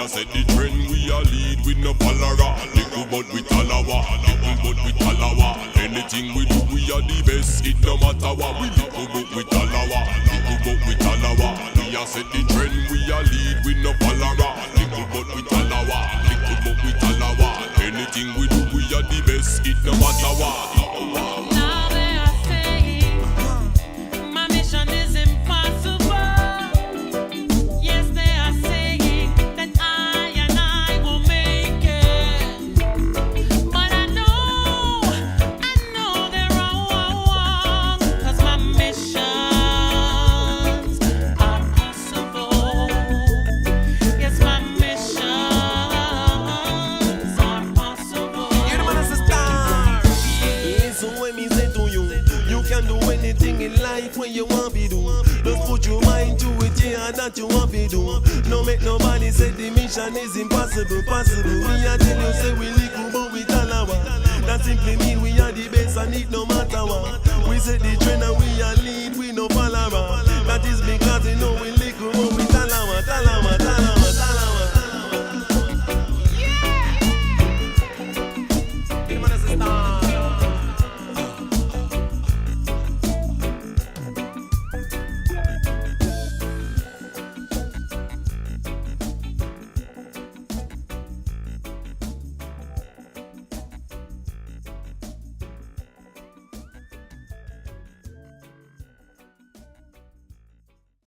set the trend, we a lead with no follower. Little but we talawa, little but we talawa. Anything we do, we are the best, it no matter what. We little but we talawa, little but we talawa. We a set the trend, we a lead with no follower. Little but we talawa, little but we talawa. Anything we do, we are the best, it no matter what. Now they are saying my mission is impossible. Yes, they are saying that I will make it. But I know they're wrong. 'Cause my missions are possible. Yes, my missions are possible. You're the man that's a star. Listen when me say to you, you can do anything in life when you want to do. Just put your mind to it, yeah, that you want to do. No make nobody say the mission is impossible, possible. We are tell you say we little but we talawa. That simply mean we are the best and it no matter what. We set the trend and we are lead, we no follower. That is me